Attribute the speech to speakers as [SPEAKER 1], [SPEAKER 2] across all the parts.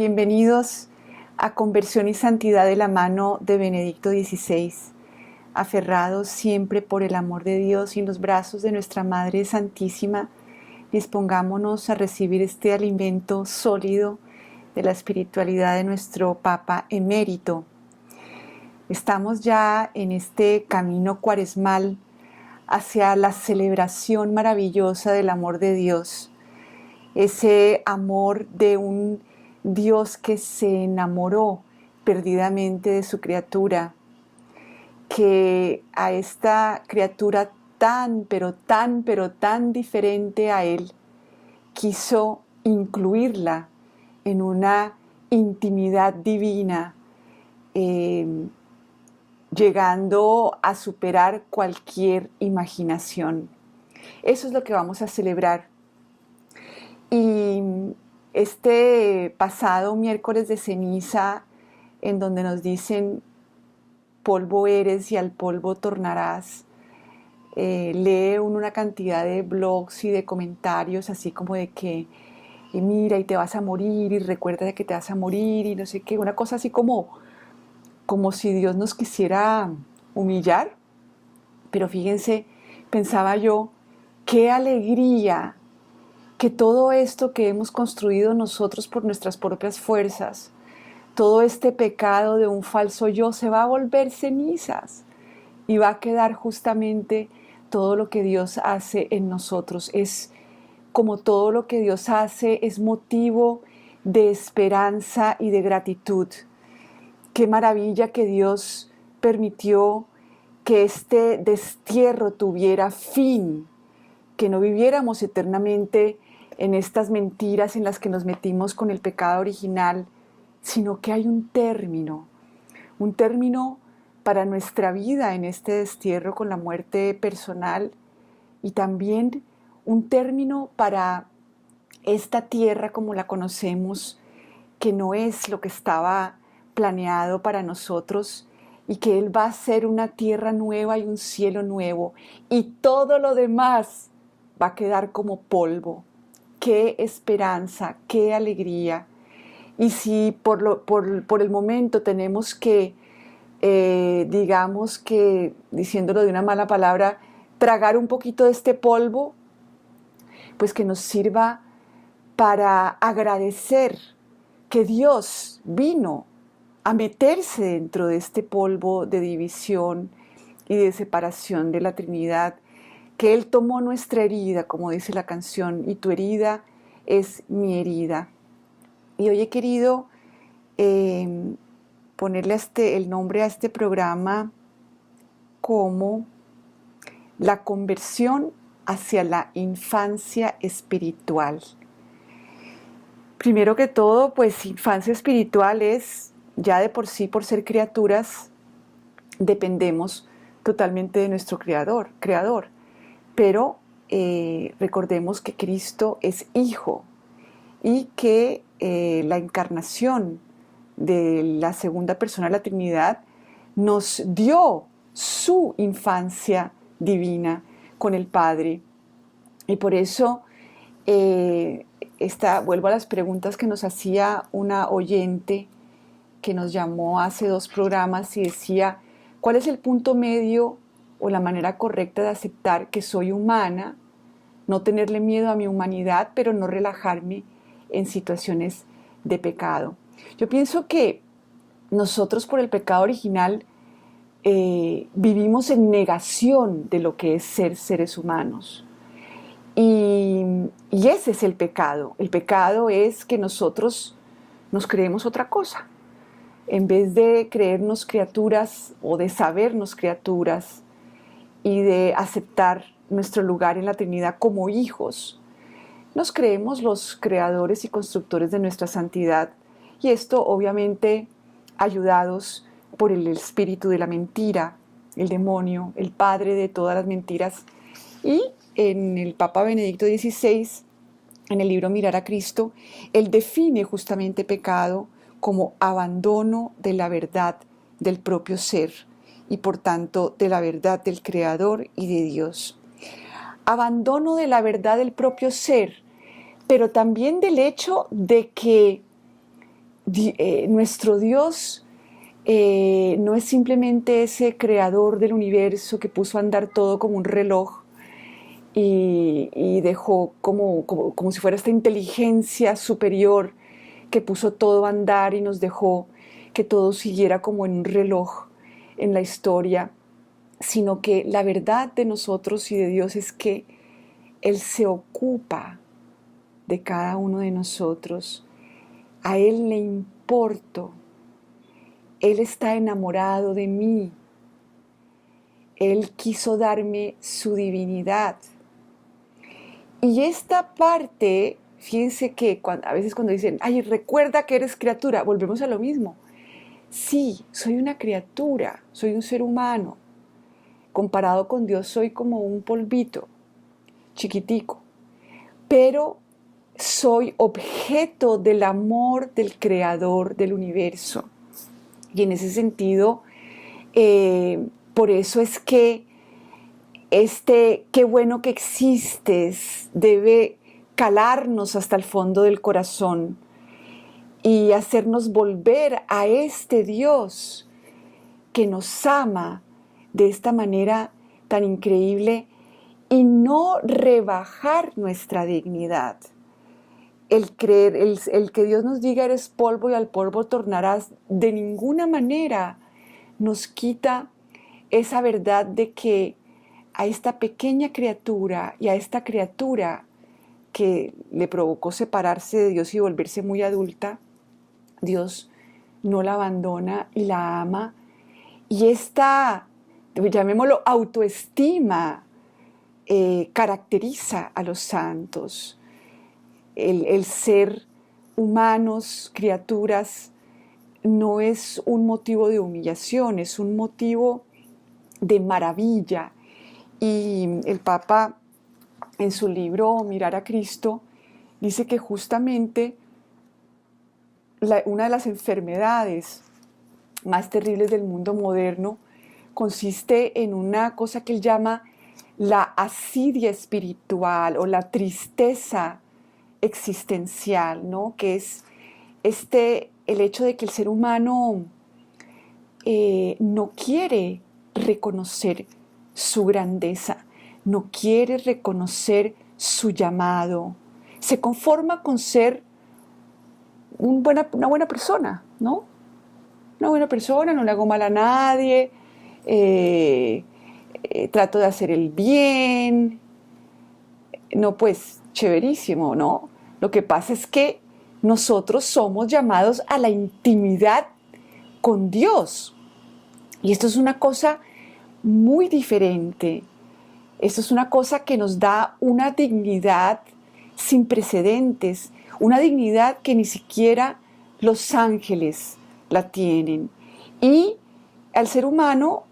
[SPEAKER 1] Bienvenidos a Conversión y Santidad de la mano de Benedicto XVI, aferrados siempre por el amor de Dios y en los brazos de nuestra Madre Santísima. Dispongámonos a recibir este alimento sólido de la espiritualidad de nuestro Papa emérito. Estamos ya en este camino cuaresmal hacia la celebración maravillosa del amor de Dios, ese amor de un Dios que se enamoró perdidamente de su criatura, que a esta criatura tan diferente a Él, quiso incluirla en una intimidad divina, llegando a superar cualquier imaginación. Eso es lo que vamos a celebrar. Y este pasado miércoles de ceniza, en donde nos dicen polvo eres y al polvo tornarás, lee una cantidad de blogs y de comentarios así como de que mira y te vas a morir y recuerda de que te vas a morir y no sé qué, una cosa así como si Dios nos quisiera humillar. Pero fíjense, pensaba yo, qué alegría que todo esto que hemos construido nosotros por nuestras propias fuerzas, todo este pecado de un falso yo se va a volver cenizas y va a quedar justamente todo lo que Dios hace en nosotros. Es como todo lo que Dios hace es motivo de esperanza y de gratitud. Qué maravilla que Dios permitió que este destierro tuviera fin, que no viviéramos eternamente en estas mentiras en las que nos metimos con el pecado original, sino que hay un término para nuestra vida en este destierro con la muerte personal y también un término para esta tierra como la conocemos, que no es lo que estaba planeado para nosotros y que Él va a hacer una tierra nueva y un cielo nuevo y todo lo demás va a quedar como polvo. Qué esperanza, qué alegría. Y si por el momento tenemos que, digamos que, diciéndolo de una mala palabra, tragar un poquito de este polvo, pues que nos sirva para agradecer que Dios vino a meterse dentro de este polvo de división y de separación de la Trinidad, que Él tomó nuestra herida, como dice la canción, y tu herida es mi herida. Y hoy he querido ponerle el nombre a este programa como la conversión hacia la infancia espiritual. Primero que todo, pues infancia espiritual es, ya de por sí, por ser criaturas, dependemos totalmente de nuestro creador. Pero recordemos que Cristo es Hijo y que la encarnación de la segunda persona de la Trinidad nos dio su infancia divina con el Padre. Y por eso vuelvo a las preguntas que nos hacía una oyente que nos llamó hace 2 programas y decía, ¿cuál es el punto medio o la manera correcta de aceptar que soy humana, no tenerle miedo a mi humanidad, pero no relajarme en situaciones de pecado? Yo pienso que nosotros por el pecado original vivimos en negación de lo que es ser seres humanos. Y ese es el pecado. El pecado es que nosotros nos creemos otra cosa. En vez de creernos criaturas o de sabernos criaturas y de aceptar nuestro lugar en la Trinidad como hijos, nos creemos los creadores y constructores de nuestra santidad. Y esto obviamente ayudados por el espíritu de la mentira, el demonio, el padre de todas las mentiras. Y en el Papa Benedicto XVI, en el libro Mirar a Cristo, él define justamente pecado como abandono de la verdad del propio ser y por tanto de la verdad del Creador y de Dios. Abandono de la verdad del propio ser, pero también del hecho de que nuestro Dios no es simplemente ese creador del universo que puso a andar todo como un reloj y dejó como si fuera esta inteligencia superior que puso todo a andar y nos dejó que todo siguiera como en un reloj en la historia, sino que la verdad de nosotros y de Dios es que Él se ocupa de cada uno de nosotros. A Él le importo. Él está enamorado de mí. Él quiso darme su divinidad. Y esta parte, fíjense que a veces cuando dicen, ay, recuerda que eres criatura, volvemos a lo mismo. Sí, soy una criatura, soy un ser humano. Comparado con Dios soy como un polvito, chiquitico. Pero soy objeto del amor del creador del universo. Y en ese sentido, por eso es que qué bueno que existes debe calarnos hasta el fondo del corazón y hacernos volver a este Dios que nos ama de esta manera tan increíble y no rebajar nuestra dignidad. El que Dios nos diga eres polvo y al polvo tornarás, de ninguna manera nos quita esa verdad de que a esta pequeña criatura y a esta criatura que le provocó separarse de Dios y volverse muy adulta, Dios no la abandona y la ama. Y esta, llamémoslo, autoestima caracteriza a los santos. El ser humanos, criaturas, no es un motivo de humillación, es un motivo de maravilla. Y el Papa, en su libro Mirar a Cristo, dice que justamente una de las enfermedades más terribles del mundo moderno consiste en una cosa que él llama la asidia espiritual o la tristeza existencial, ¿no? Que es el hecho de que el ser humano no quiere reconocer su grandeza, no quiere reconocer su llamado, se conforma con ser una buena persona, ¿no? Una buena persona, no le hago mal a nadie, trato de hacer el bien, no, pues chéverísimo, ¿no? Lo que pasa es que nosotros somos llamados a la intimidad con Dios. Y esto es una cosa muy diferente. Esto es una cosa que nos da una dignidad sin precedentes, una dignidad que ni siquiera los ángeles la tienen. Y al ser humano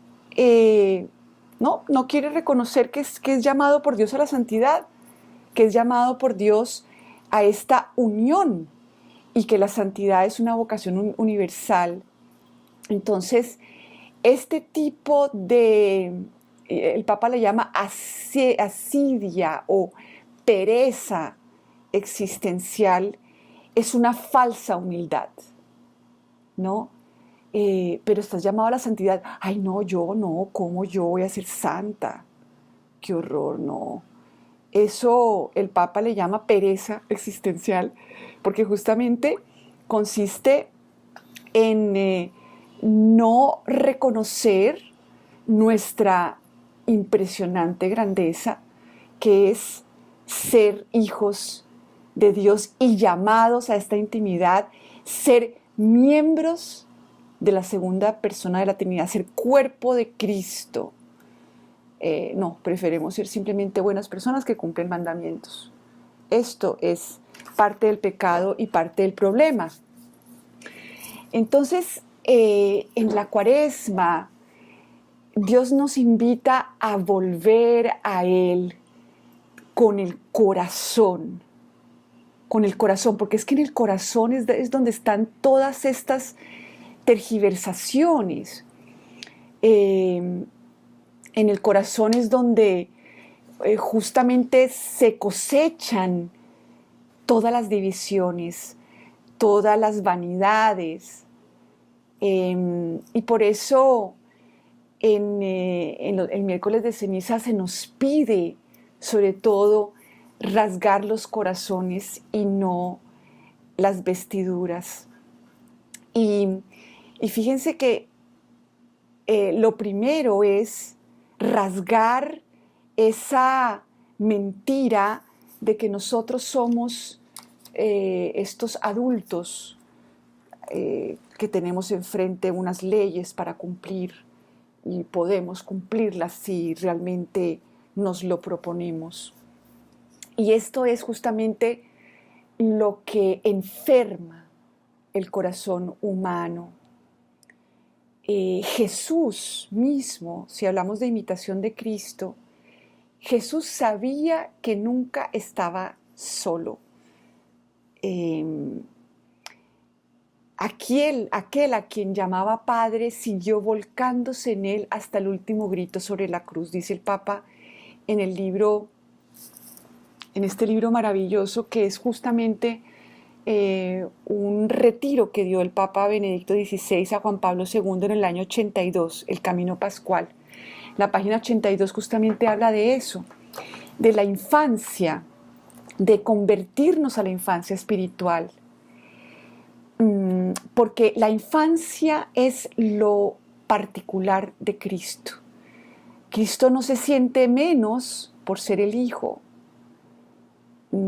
[SPEAKER 1] no quiere reconocer que es llamado por Dios a la santidad, que es llamado por Dios a esta unión y que la santidad es una vocación universal. Entonces, este tipo el Papa le llama asidia o pereza existencial, es una falsa humildad, ¿no? Pero estás llamado a la santidad. Ay, no, yo no, ¿cómo yo voy a ser santa? Qué horror, no. Eso el Papa le llama pereza existencial, porque justamente consiste en no reconocer nuestra impresionante grandeza, que es ser hijos de Dios y llamados a esta intimidad, ser miembros de la segunda persona de la Trinidad, ser cuerpo de Cristo. No, preferimos ser simplemente buenas personas que cumplen mandamientos. Esto es parte del pecado y parte del problema. Entonces, en la Cuaresma, Dios nos invita a volver a Él con el corazón, porque es que en el corazón es donde están todas estas tergiversaciones. En el corazón es donde justamente se cosechan todas las divisiones, todas las vanidades. Y por eso el miércoles de ceniza se nos pide, sobre todo, rasgar los corazones y no las vestiduras. Y fíjense que lo primero es rasgar esa mentira de que nosotros somos estos adultos que tenemos enfrente unas leyes para cumplir y podemos cumplirlas si realmente nos lo proponemos. Y esto es justamente lo que enferma el corazón humano. Jesús mismo, si hablamos de imitación de Cristo, Jesús sabía que nunca estaba solo. Aquel a quien llamaba Padre siguió volcándose en él hasta el último grito sobre la cruz, dice el Papa en este libro maravilloso que es justamente un retiro que dio el Papa Benedicto XVI a Juan Pablo II en el año 82, el Camino Pascual. La página 82 justamente habla de eso, de la infancia, de convertirnos a la infancia espiritual. Porque la infancia es lo particular de Cristo. Cristo no se siente menos por ser el Hijo,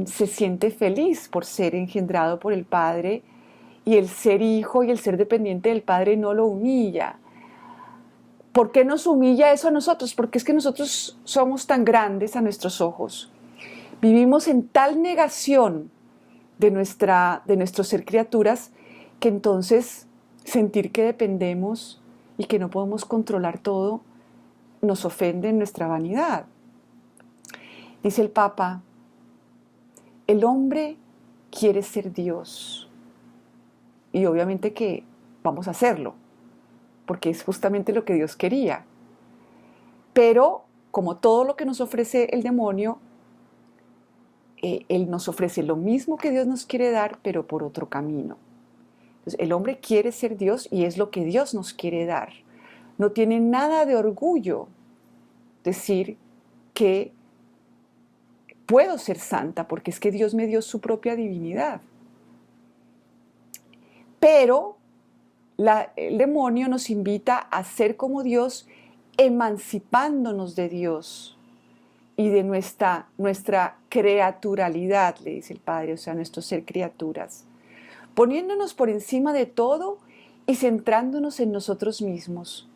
[SPEAKER 1] se siente feliz por ser engendrado por el Padre, y el ser hijo y el ser dependiente del Padre no lo humilla. ¿Por qué nos humilla eso a nosotros? Porque es que nosotros somos tan grandes a nuestros ojos. Vivimos en tal negación de nuestro ser criaturas que entonces sentir que dependemos y que no podemos controlar todo nos ofende en nuestra vanidad. Dice el Papa, el hombre quiere ser Dios y obviamente que vamos a hacerlo porque es justamente lo que Dios quería. Pero como todo lo que nos ofrece el demonio, él nos ofrece lo mismo que Dios nos quiere dar, pero por otro camino. Entonces, el hombre quiere ser Dios y es lo que Dios nos quiere dar. No tiene nada de orgullo decir que puedo ser santa porque es que Dios me dio su propia divinidad. Pero el demonio nos invita a ser como Dios, emancipándonos de Dios y de nuestra creaturalidad, le dice el Padre, o sea, nuestro ser criaturas, poniéndonos por encima de todo y centrándonos en nosotros mismos,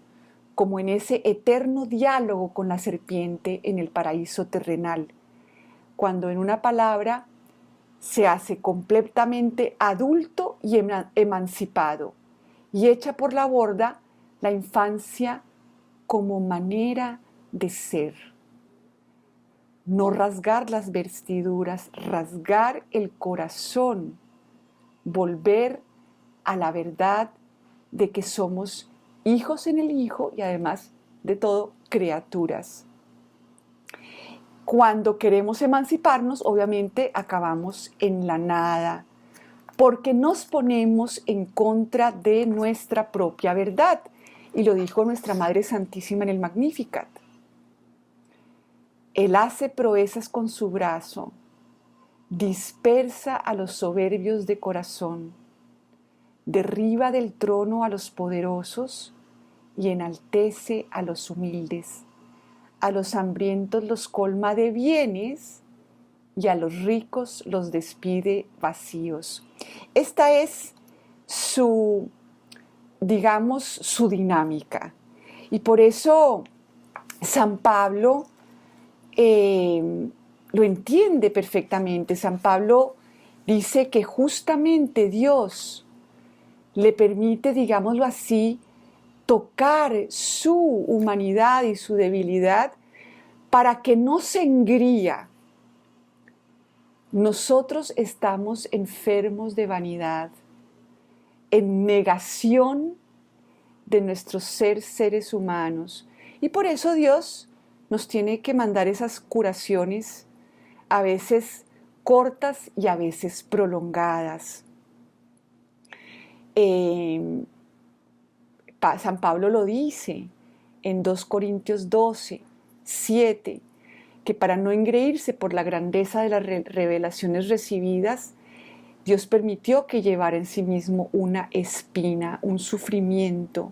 [SPEAKER 1] como en ese eterno diálogo con la serpiente en el paraíso terrenal, cuando en una palabra se hace completamente adulto y emancipado y echa por la borda la infancia como manera de ser. No rasgar las vestiduras, rasgar el corazón, volver a la verdad de que somos hijos en el Hijo y además de todo criaturas. Cuando queremos emanciparnos, obviamente acabamos en la nada, porque nos ponemos en contra de nuestra propia verdad. Y lo dijo nuestra Madre Santísima en el Magnificat. Él hace proezas con su brazo, dispersa a los soberbios de corazón, derriba del trono a los poderosos y enaltece a los humildes. A los hambrientos los colma de bienes y a los ricos los despide vacíos. Esta es su dinámica. Y por eso San Pablo lo entiende perfectamente. San Pablo dice que justamente Dios le permite, digámoslo así, tocar su humanidad y su debilidad para que no se engría. Nosotros estamos enfermos de vanidad, en negación de nuestro ser seres humanos. Y por eso Dios nos tiene que mandar esas curaciones, a veces cortas y a veces prolongadas. Eh, San Pablo lo dice en 2 Corintios 12, 7, que para no engreírse por la grandeza de las revelaciones recibidas, Dios permitió que llevara en sí mismo una espina, un sufrimiento,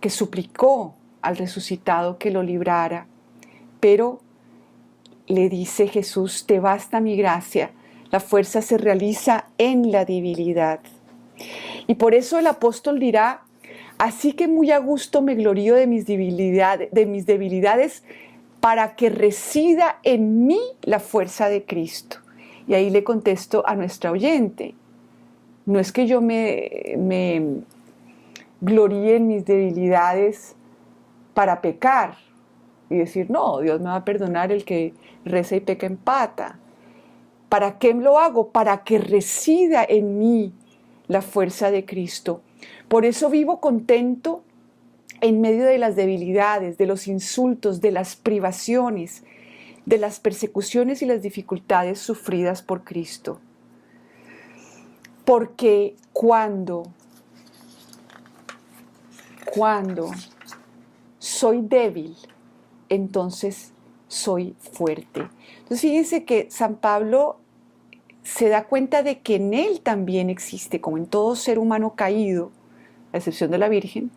[SPEAKER 1] que suplicó al resucitado que lo librara. Pero le dice Jesús: te basta mi gracia, la fuerza se realiza en la debilidad. Y por eso el apóstol dirá: así que muy a gusto me glorío de mis debilidades, para que resida en mí la fuerza de Cristo. Y ahí le contesto a nuestra oyente: no es que yo me gloríe en mis debilidades para pecar y decir, no, Dios me va a perdonar, el que reza y peca empata. ¿Para qué lo hago? Para que resida en mí la fuerza de Cristo. Por eso vivo contento en medio de las debilidades, de los insultos, de las privaciones, de las persecuciones y las dificultades sufridas por Cristo. Porque cuando soy débil, entonces soy fuerte. Entonces fíjense que San Pablo se da cuenta de que en él también existe, como en todo ser humano caído, a excepción de la Virgen,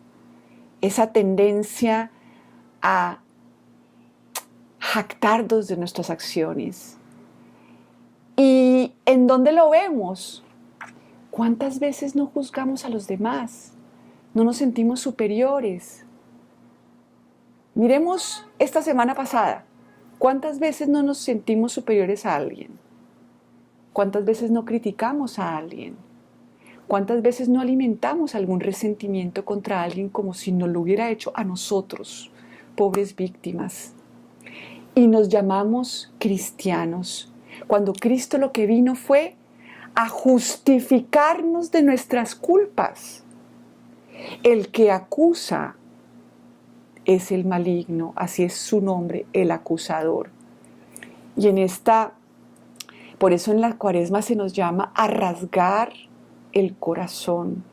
[SPEAKER 1] esa tendencia a jactarnos de nuestras acciones. ¿Y en dónde lo vemos? ¿Cuántas veces no juzgamos a los demás? No nos sentimos superiores. Miremos esta semana pasada. ¿Cuántas veces no nos sentimos superiores a alguien? ¿Cuántas veces no criticamos a alguien? ¿Cuántas veces no alimentamos algún resentimiento contra alguien como si nos lo hubiera hecho a nosotros, pobres víctimas? Y nos llamamos cristianos, cuando Cristo lo que vino fue a justificarnos de nuestras culpas. El que acusa es el maligno, así es su nombre, el acusador. Y por eso en la Cuaresma se nos llama a rasgar el corazón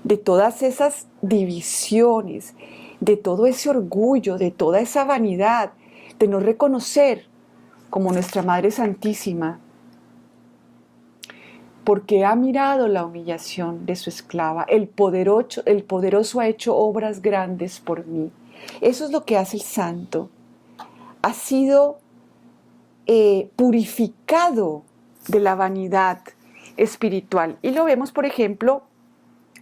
[SPEAKER 1] de todas esas divisiones, de todo ese orgullo, de toda esa vanidad, de no reconocer como nuestra Madre Santísima, porque ha mirado la humillación de su esclava, el poderoso ha hecho obras grandes por mí. Eso es lo que hace el santo. Ha sido purificado de la vanidad espiritual. Y lo vemos, por ejemplo,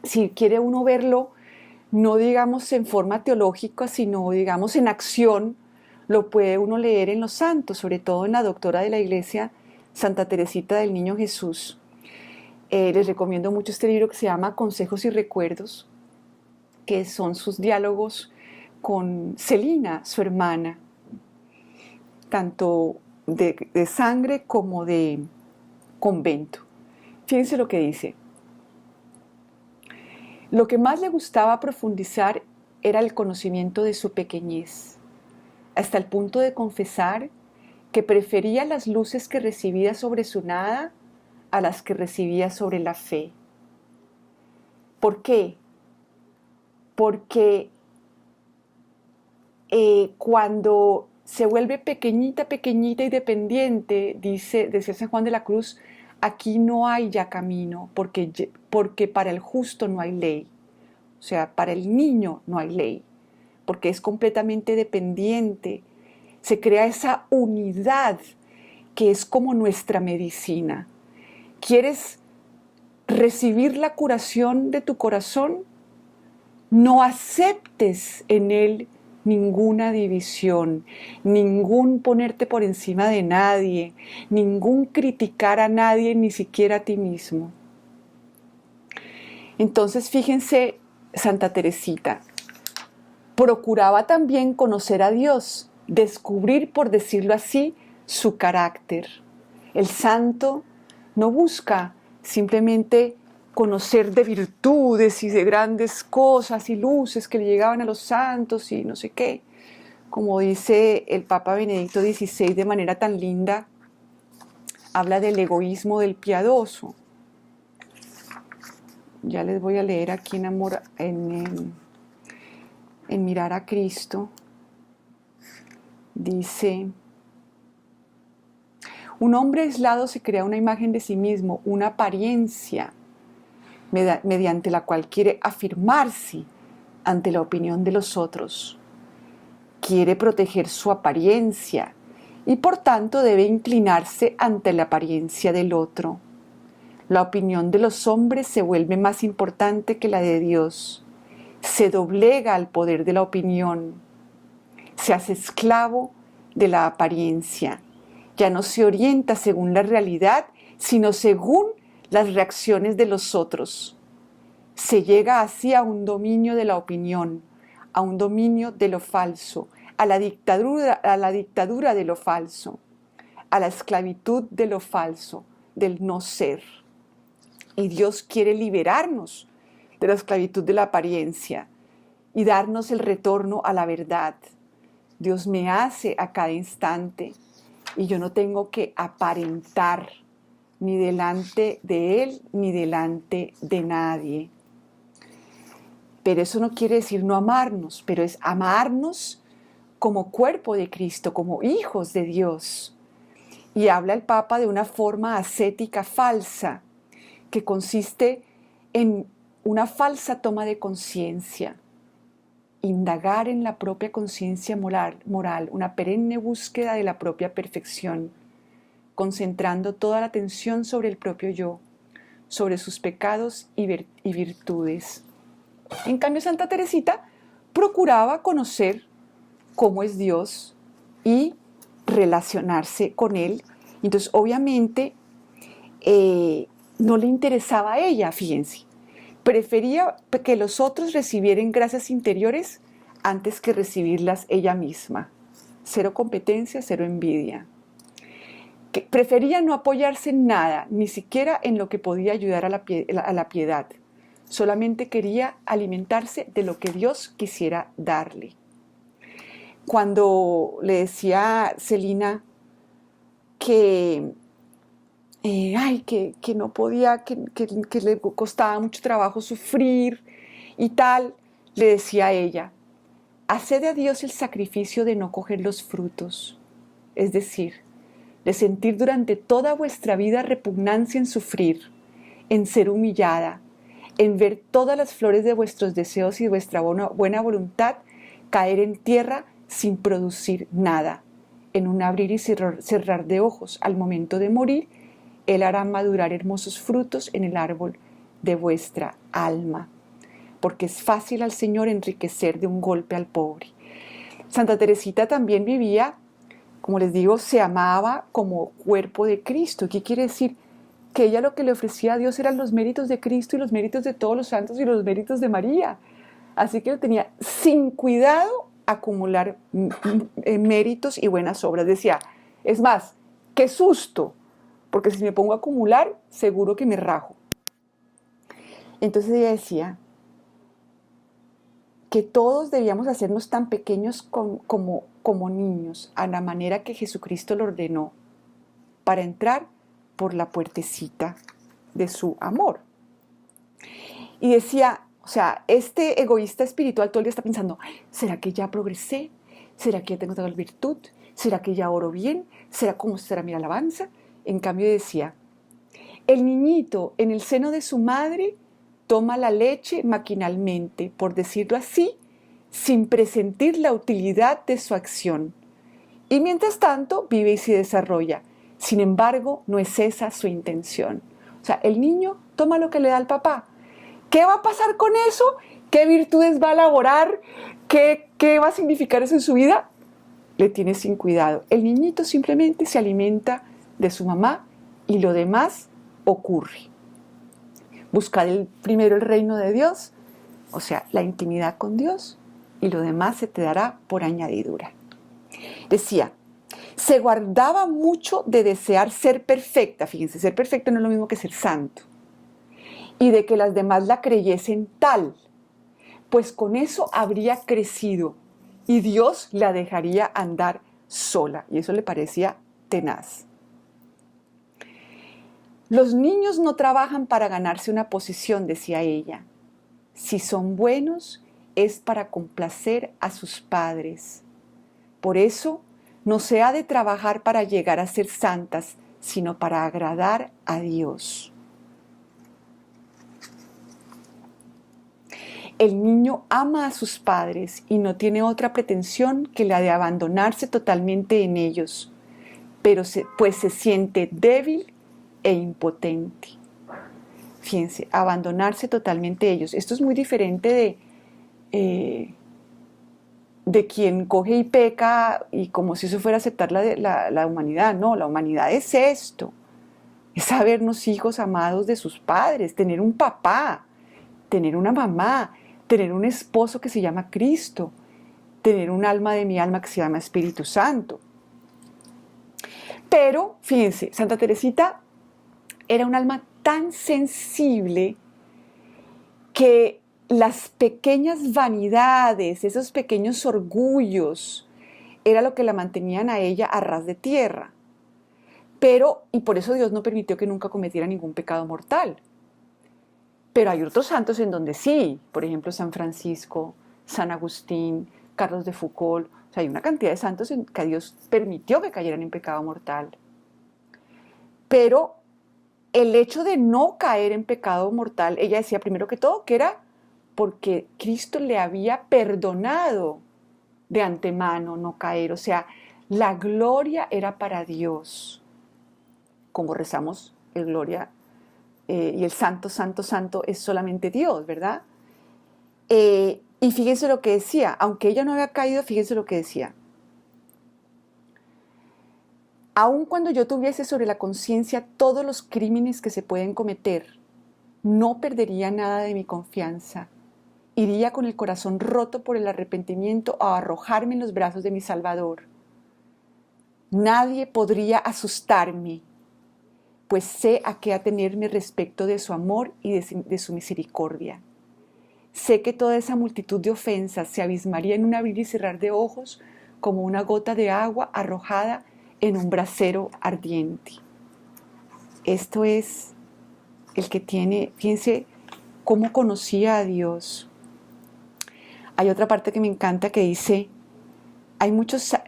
[SPEAKER 1] si quiere uno verlo, no digamos en forma teológica, sino digamos en acción, lo puede uno leer en los santos, sobre todo en la doctora de la Iglesia, Santa Teresita del Niño Jesús. Les recomiendo mucho este libro que se llama Consejos y Recuerdos, que son sus diálogos con Celina, su hermana, tanto de sangre como de convento. Fíjense lo que dice. Lo que más le gustaba profundizar era el conocimiento de su pequeñez, hasta el punto de confesar que prefería las luces que recibía sobre su nada a las que recibía sobre la fe. ¿Por qué? Porque cuando se vuelve pequeñita y dependiente, decía San Juan de la Cruz, aquí no hay ya camino, porque para el justo no hay ley. O sea, para el niño no hay ley, porque es completamente dependiente. Se crea esa unidad que es como nuestra medicina. ¿Quieres recibir la curación de tu corazón? No aceptes en él ninguna división, ningún ponerte por encima de nadie, ningún criticar a nadie, ni siquiera a ti mismo. Entonces, fíjense, Santa Teresita procuraba también conocer a Dios, descubrir, por decirlo así, su carácter. El santo no busca simplemente conocer de virtudes y de grandes cosas y luces que le llegaban a los santos y no sé qué. Como dice el Papa Benedicto XVI de manera tan linda, habla del egoísmo del piadoso. ya les voy a leer aquí en Amor, en Mirar a Cristo. Dice: un hombre aislado se crea una imagen de sí mismo, una apariencia mediante la cual quiere afirmarse ante la opinión de los otros. Quiere proteger su apariencia y por tanto debe inclinarse ante la apariencia del otro. La opinión de los hombres se vuelve más importante que la de Dios. Se doblega al poder de la opinión. Se hace esclavo de la apariencia. Ya no se orienta según la realidad, sino según las reacciones de los otros. Se llega así a un dominio de la opinión, a un dominio de lo falso, a la dictadura de lo falso, a la esclavitud de lo falso, del no ser. Y Dios quiere liberarnos de la esclavitud de la apariencia y darnos el retorno a la verdad. Dios me hace a cada instante y yo no tengo que aparentar ni delante de Él ni delante de nadie. Pero eso no quiere decir no amarnos, pero es amarnos como cuerpo de Cristo, como hijos de Dios. Y habla el Papa de una forma ascética falsa, que consiste en una falsa toma de conciencia, indagar en la propia conciencia moral, una perenne búsqueda de la propia perfección, concentrando toda la atención sobre el propio yo, sobre sus pecados y virtudes. En cambio, Santa Teresita procuraba conocer cómo es Dios y relacionarse con Él. Entonces, obviamente, no le interesaba a ella, fíjense. Prefería que los otros recibieran gracias interiores antes que recibirlas ella misma. Cero competencia, cero envidia. Que prefería no apoyarse en nada, ni siquiera en lo que podía ayudar a la piedad. Solamente quería alimentarse de lo que Dios quisiera darle. Cuando le decía a Celina que no podía, que le costaba mucho trabajo sufrir y tal, le decía a ella: haced a Dios el sacrificio de no coger los frutos, es decir, de sentir durante toda vuestra vida repugnancia en sufrir, en ser humillada, en ver todas las flores de vuestros deseos y vuestra buena voluntad caer en tierra sin producir nada. En un abrir y cerrar de ojos, al momento de morir, Él hará madurar hermosos frutos en el árbol de vuestra alma, porque es fácil al Señor enriquecer de un golpe al pobre. Santa Teresita también vivía, como les digo, se amaba como cuerpo de Cristo. ¿Qué quiere decir? Que ella lo que le ofrecía a Dios eran los méritos de Cristo y los méritos de todos los santos y los méritos de María. Así que tenía sin cuidado acumular méritos y buenas obras. Decía, es más, qué susto, porque si me pongo a acumular, seguro que me rajo. Entonces ella decía que todos debíamos hacernos tan pequeños como niños, a la manera que Jesucristo lo ordenó, para entrar por la puertecita de su amor. Y decía, o sea, este egoísta espiritual todo el día está pensando: ¿será que ya progresé? ¿Será que ya tengo tal virtud? ¿Será que ya oro bien? ¿Será cómo será mi alabanza? En cambio decía, el niñito en el seno de su madre toma la leche maquinalmente, por decirlo así, sin presentir la utilidad de su acción. Y mientras tanto vive y se desarrolla. Sin embargo, no es esa su intención. O sea, el niño toma lo que le da el papá. ¿Qué va a pasar con eso? ¿Qué virtudes va a elaborar? ¿Qué va a significar eso en su vida? Le tiene sin cuidado. El niñito simplemente se alimenta de su mamá y lo demás ocurre. Buscar primero el reino de Dios, o sea, la intimidad con Dios, y lo demás se te dará por añadidura. Decía, se guardaba mucho de desear ser perfecta. Fíjense, ser perfecto no es lo mismo que ser santo. Y de que las demás la creyesen tal, pues con eso habría crecido y Dios la dejaría andar sola. Y eso le parecía tenaz. Los niños no trabajan para ganarse una posición, decía ella. Si son buenos, es para complacer a sus padres. Por eso, no se ha de trabajar para llegar a ser santas, sino para agradar a Dios. El niño ama a sus padres y no tiene otra pretensión que la de abandonarse totalmente en ellos, pues se siente débil e impotente. Fíjense, abandonarse totalmente ellos. Esto es muy diferente de quien coge y peca y como si eso fuera aceptar la humanidad. No, la humanidad es esto. Es sabernos hijos amados de sus padres, tener un papá, tener una mamá, tener un esposo que se llama Cristo, tener un alma de mi alma que se llama Espíritu Santo. Pero, fíjense, Santa Teresita era un alma tan sensible que las pequeñas vanidades, esos pequeños orgullos, era lo que la mantenían a ella a ras de tierra. Y por eso Dios no permitió que nunca cometiera ningún pecado mortal. Pero hay otros santos en donde sí, por ejemplo San Francisco, San Agustín, Carlos de Foucauld. O sea, hay una cantidad de santos en que Dios permitió que cayeran en pecado mortal. Pero el hecho de no caer en pecado mortal, ella decía primero que todo que era porque Cristo le había perdonado de antemano no caer. O sea, la gloria era para Dios. Como rezamos el gloria y el santo, santo, santo es solamente Dios, ¿verdad? Y fíjense lo que decía, aunque ella no había caído, fíjense lo que decía. Aun cuando yo tuviese sobre la conciencia todos los crímenes que se pueden cometer, no perdería nada de mi confianza. Iría con el corazón roto por el arrepentimiento a arrojarme en los brazos de mi Salvador. Nadie podría asustarme, pues sé a qué atenerme respecto de su amor y de su misericordia. Sé que toda esa multitud de ofensas se abismaría en un abrir y cerrar de ojos como una gota de agua arrojada en un brasero ardiente. Esto es el que tiene, fíjense cómo conocía a Dios. Hay otra parte que me encanta que dice,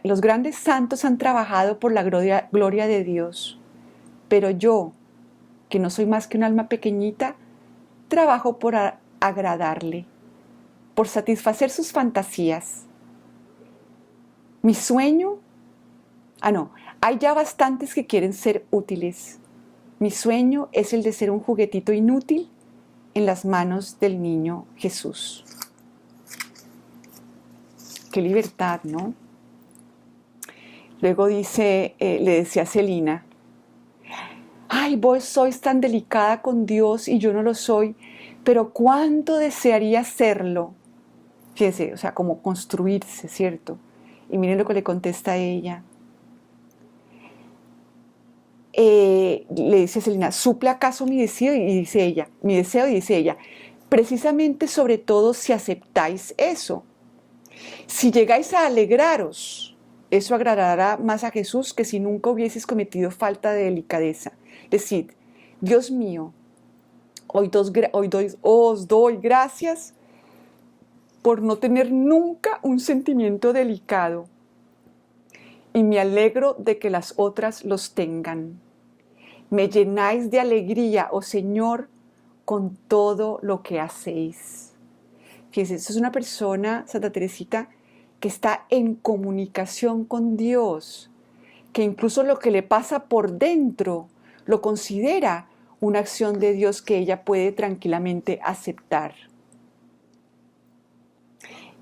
[SPEAKER 1] los grandes santos han trabajado por la gloria de Dios, pero yo, que no soy más que un alma pequeñita, trabajo por agradarle, por satisfacer sus fantasías. Mi sueño, hay ya bastantes que quieren ser útiles. Mi sueño es el de ser un juguetito inútil en las manos del niño Jesús. Qué libertad, ¿no? Luego le decía a Celina, ay, vos sois tan delicada con Dios y yo no lo soy, pero cuánto desearía serlo. Fíjense, o sea, como construirse, ¿cierto? Y miren lo que le contesta a ella. Le dice a Celina, ¿suple acaso mi deseo? Y dice ella, precisamente sobre todo si aceptáis eso. Si llegáis a alegraros, eso agradará más a Jesús que si nunca hubieseis cometido falta de delicadeza. Decid, Dios mío, os doy gracias por no tener nunca un sentimiento delicado y me alegro de que las otras los tengan. Me llenáis de alegría, oh Señor, con todo lo que hacéis. Fíjense, esto es una persona, Santa Teresita, que está en comunicación con Dios, que incluso lo que le pasa por dentro lo considera una acción de Dios que ella puede tranquilamente aceptar.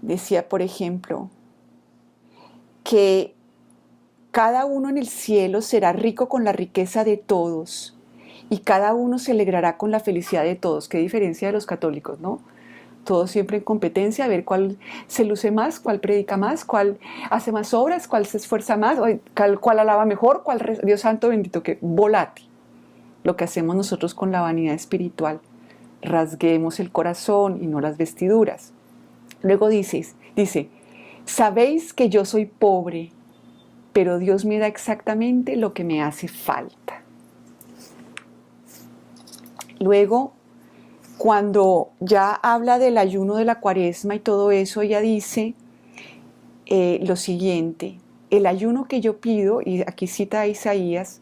[SPEAKER 1] Decía, por ejemplo, que cada uno en el cielo será rico con la riqueza de todos y cada uno se alegrará con la felicidad de todos. Qué diferencia de los católicos, ¿no? Todos siempre en competencia, a ver cuál se luce más, cuál predica más, cuál hace más obras, cuál se esfuerza más, cuál alaba mejor, Dios santo bendito, que volátil. Lo que hacemos nosotros con la vanidad espiritual, rasguemos el corazón y no las vestiduras. Luego dice, sabéis que yo soy pobre, pero Dios me da exactamente lo que me hace falta. Luego, cuando ya habla del ayuno de la Cuaresma y todo eso, ella dice lo siguiente: el ayuno que yo pido, y aquí cita a Isaías,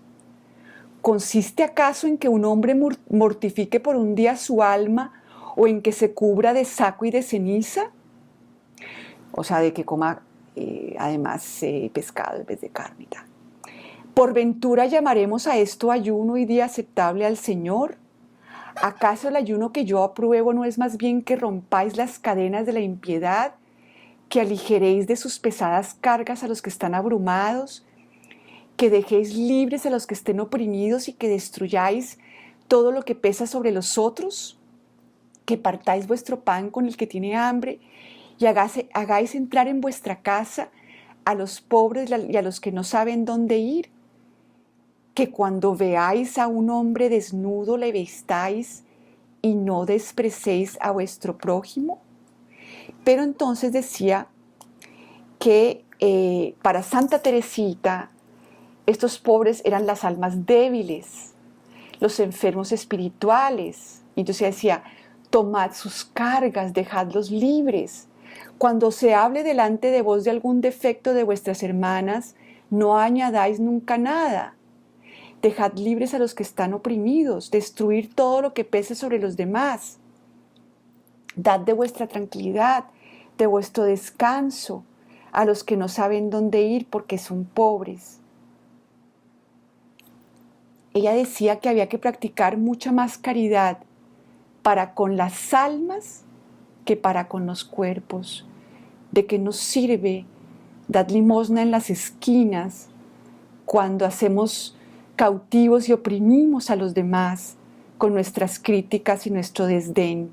[SPEAKER 1] ¿consiste acaso en que un hombre mortifique por un día su alma o en que se cubra de saco y de ceniza? O sea, de que coma además pescado en vez de carne y tal. ¿Por ventura llamaremos a esto ayuno y día aceptable al Señor? ¿Acaso el ayuno que yo apruebo no es más bien que rompáis las cadenas de la impiedad, que aligeréis de sus pesadas cargas a los que están abrumados, que dejéis libres a los que estén oprimidos y que destruyáis todo lo que pesa sobre los otros? ¿Que partáis vuestro pan con el que tiene hambre y hagáis entrar en vuestra casa a los pobres y a los que no saben dónde ir? ¿Que cuando veáis a un hombre desnudo le vistáis y no despreciéis a vuestro prójimo? Pero entonces decía que para Santa Teresita estos pobres eran las almas débiles, los enfermos espirituales. Entonces decía: tomad sus cargas, dejadlos libres. Cuando se hable delante de vos de algún defecto de vuestras hermanas, no añadáis nunca nada. Dejad libres a los que están oprimidos, destruir todo lo que pese sobre los demás. Dad de vuestra tranquilidad, de vuestro descanso, a los que no saben dónde ir porque son pobres. Ella decía que había que practicar mucha más caridad para con las almas que para con los cuerpos. ¿De qué nos sirve dar limosna en las esquinas cuando hacemos cautivos y oprimimos a los demás con nuestras críticas y nuestro desdén?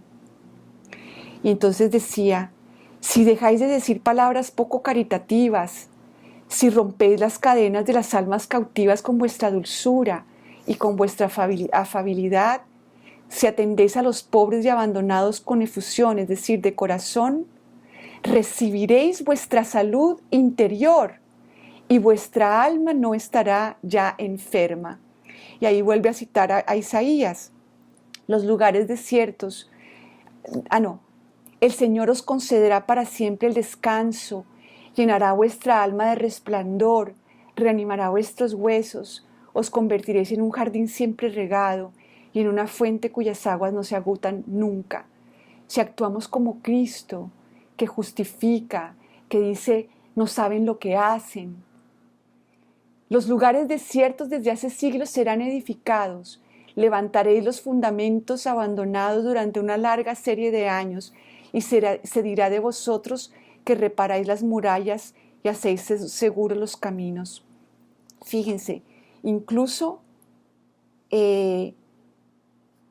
[SPEAKER 1] Y entonces decía: si dejáis de decir palabras poco caritativas, si rompéis las cadenas de las almas cautivas con vuestra dulzura y con vuestra afabilidad, si atendéis a los pobres y abandonados con efusión, es decir, de corazón, recibiréis vuestra salud interior y vuestra alma no estará ya enferma. Y ahí vuelve a citar a Isaías: los lugares desiertos. El Señor os concederá para siempre el descanso, llenará vuestra alma de resplandor, reanimará vuestros huesos, os convertiréis en un jardín siempre regado y en una fuente cuyas aguas no se agotan nunca. Si actuamos como Cristo, que justifica, que dice: no saben lo que hacen. Los lugares desiertos desde hace siglos serán edificados. Levantaréis los fundamentos abandonados durante una larga serie de años y se dirá de vosotros que reparáis las murallas y hacéis seguros los caminos. Fíjense, incluso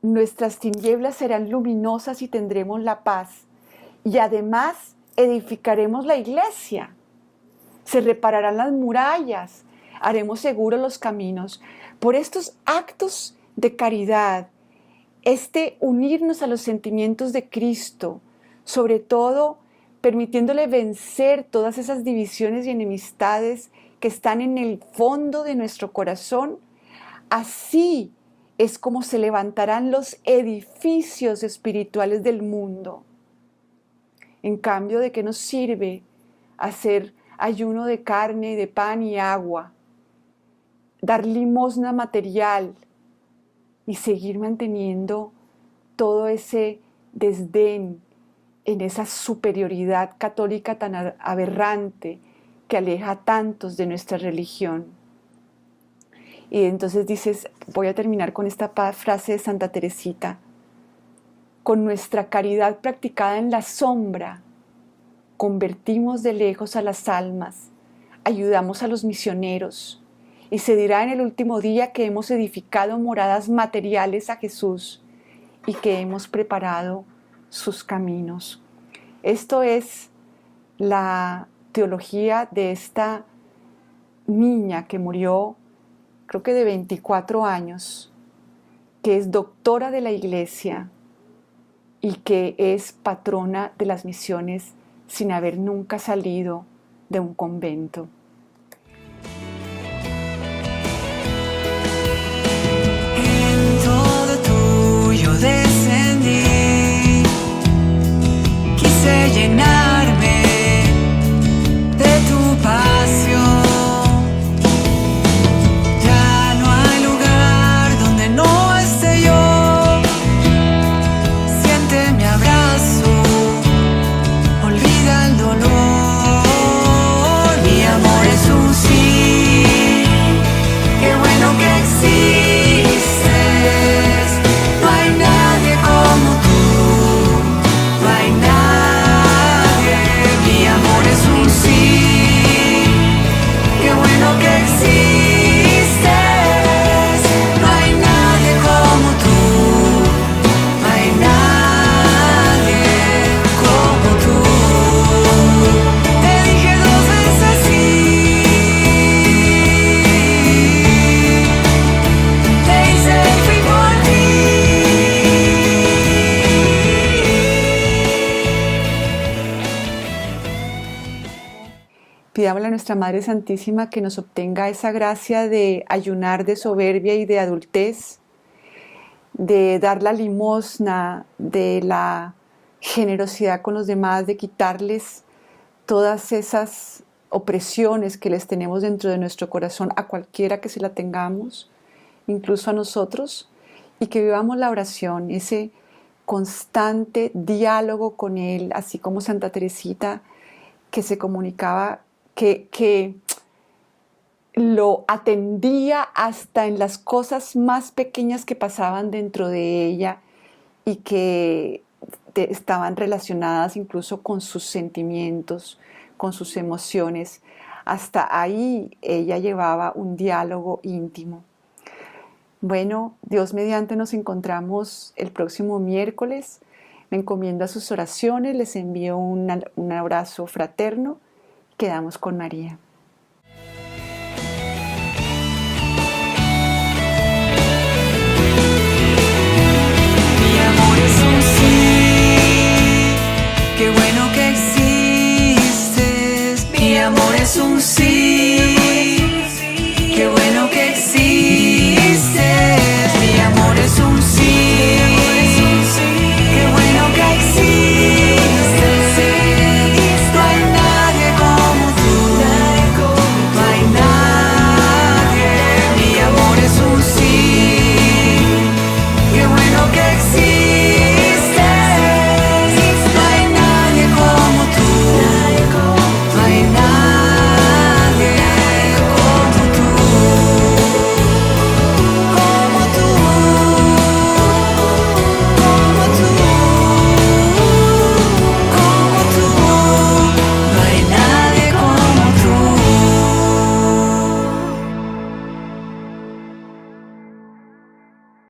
[SPEAKER 1] nuestras tinieblas serán luminosas y tendremos la paz. Y además edificaremos la iglesia. Se repararán las murallas, haremos seguros los caminos. Por estos actos de caridad, unirnos a los sentimientos de Cristo, sobre todo permitiéndole vencer todas esas divisiones y enemistades que están en el fondo de nuestro corazón, así es como se levantarán los edificios espirituales del mundo. En cambio, ¿de qué nos sirve hacer ayuno de carne, de pan y agua? Dar limosna material y seguir manteniendo todo ese desdén en esa superioridad católica tan aberrante que aleja a tantos de nuestra religión. Y entonces dices, voy a terminar con esta frase de Santa Teresita: con nuestra caridad practicada en la sombra, convertimos de lejos a las almas, ayudamos a los misioneros, y se dirá en el último día que hemos edificado moradas materiales a Jesús y que hemos preparado sus caminos. Esto es la teología de esta niña que murió, creo que de 24 años, que es doctora de la Iglesia y que es patrona de las misiones sin haber nunca salido de un convento.
[SPEAKER 2] En todo tuyo llenarme de tu pasión. Ya no hay lugar donde no esté yo. Siente mi abrazo, olvida el dolor. Mi amor es un sí, qué bueno que existes. No hay nadie como tú, no hay nadie. Mi amor es un sí, qué bueno que existes. No hay nadie como tú, no hay nadie como tú. Te dije 2 veces sí, te hice y fui por ti.
[SPEAKER 1] Pidámosle a nuestra Madre Santísima que nos obtenga esa gracia de ayunar de soberbia y de adultez, de dar la limosna, de la generosidad con los demás, de quitarles todas esas opresiones que les tenemos dentro de nuestro corazón a cualquiera que se la tengamos, incluso a nosotros, y que vivamos la oración, ese constante diálogo con Él, así como Santa Teresita, que se comunicaba, que lo atendía hasta en las cosas más pequeñas que pasaban dentro de ella y que estaban relacionadas incluso con sus sentimientos, con sus emociones. Hasta ahí ella llevaba un diálogo íntimo. Bueno, Dios mediante nos encontramos el próximo miércoles. Me encomiendo a sus oraciones, les envío un abrazo fraterno. Quedamos con María.
[SPEAKER 2] Mi amor es un sí, qué bueno que existes. Mi amor es un sí.